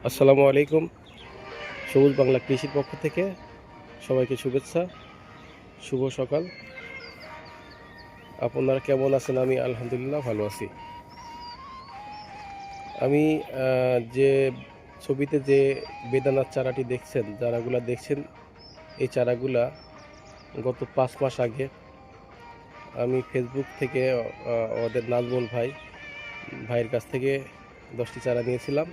আসসালামু আলাইকুম। সবুজ বাংলা কৃষির পক্ষ থেকে সবাইকে শুভেচ্ছা, শুভ সকাল। আপনারা কেমন আছেন? আমি আলহামদুলিল্লাহ ভালো আছি। আমি যে ছবিতে যে বেদানার চারাটি দেখছেন, চারাগুলা দেখছেন, এই চারাগুলা গত 5 মাস আগে আমি ফেসবুক থেকে আমাদের নাজমুল ভাইয়ের কাছ থেকে 10টি চারা নিয়েছিলাম।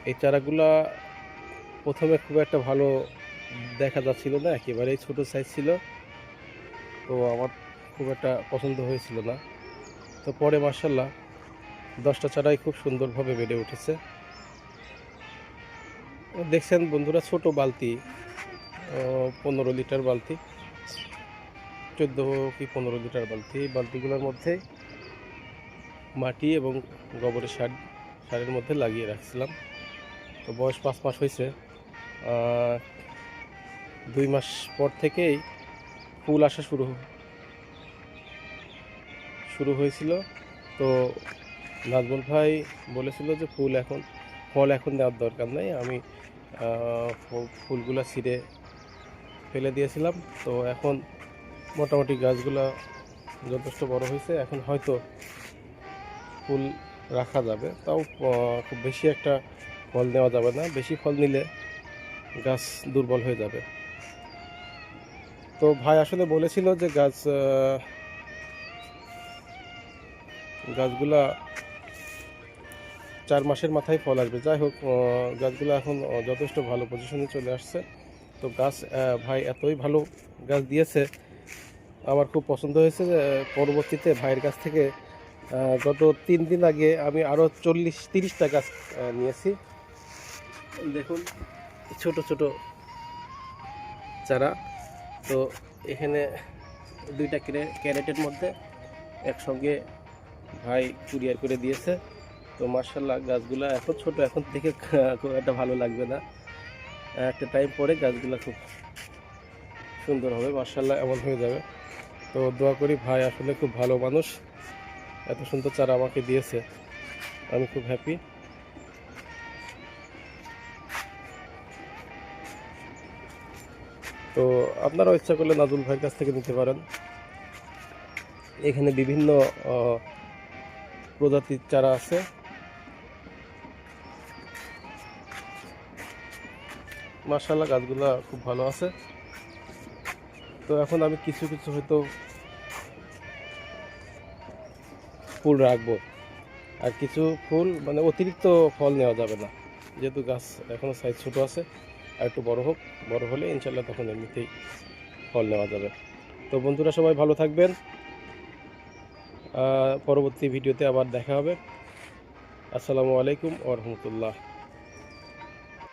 এই চারাগুলা প্রথমে খুব একটা ভালো দেখা যাচ্ছিল না, একেবারেই ছোট সাইজ ছিল। তো আমার খুব একটা পছন্দ হয়েছিল না। তো পরে মার্শাল্লাহ 10টা চারাই খুব সুন্দরভাবে বেড়ে উঠেছে। দেখছেন বন্ধুরা, ছোট বালতি, 15 লিটার বালতি, 14 কি 15 লিটার বালতি। এই বালতিগুলোর মধ্যে মাটি এবং গোবরের সারের মধ্যে লাগিয়ে রাখছিলাম। তো বয়স 5 মাস হয়েছে। 2 মাস পর থেকেই ফুল আসা শুরু হয়েছিল। তো নাজমুল ভাই বলেছিল যে ফল এখন দেওয়ার দরকার নেই। আমি ফুলগুলা ছিঁড়ে ফেলে দিয়েছিলাম। তো এখন মোটামুটি গাছগুলা যথেষ্ট বড় হয়েছে, এখন হয়তো ফুল রাখা যাবে। তাও খুব বেশি একটা ফল নেওয়া যাবে না, বেশি ফল নিলে গাছ দুর্বল হয়ে যাবে। তো ভাই আসলে বলেছিল যে গাছগুলা 4 মাসের মাথায় ফল আসবে। যাই হোক, গাছগুলো এখন যথেষ্ট ভালো পজিশনে চলে আসছে। তো ভাই এতই ভালো গাছ দিয়েছে, আমার খুব পছন্দ হয়েছে। যে পরবর্তীতে ভাইয়ের কাছ থেকে গত 3 দিন আগে আমি আরও 30টা গাছ নিয়েছি। দেখুন, ছোট ছোট চারা। তো এখানে 2টা ক্যারেটের মধ্যে একসঙ্গে ভাই কুরিয়ার করে দিয়েছে। তো মার্শাল্লাহ গাছগুলো এখন ছোট, এখন থেকে খুব একটা ভালো লাগবে না, একটা টাইম পরে গাছগুলো খুব সুন্দর হবে, মার্শাল্লাহ এমন হয়ে যাবে। তো দোয়া করি, ভাই আসলে খুব ভালো মানুষ, এত সুন্দর চারা আমাকে দিয়েছে, আমি খুব হ্যাপি। তো আপনারাও ইচ্ছা করলে নাজুল ভাইয়ের কাছ থেকে নিতে পারেন। এখানে বিভিন্ন প্রজাতির চারা আছে। মার্শাল্লাহ গাছগুলো খুব ভালো আছে। তো এখন আমি কিছু কিছু হয়তো ফুল রাখবো, আর কিছু ফুল মানে অতিরিক্ত ফল নেওয়া যাবে না, যেহেতু গাছ এখনও সাইজ ছোট আছে। আর একটু বড় হোক, বড় হলে ইনশাল্লাহ তখন এমনিতেই ফল নেওয়া যাবে। তো বন্ধুরা সবাই ভালো থাকবেন, পরবর্তী ভিডিওতে আবার দেখা হবে। আসসালামু আলাইকুম ওয়া রাহমাতুল্লাহ।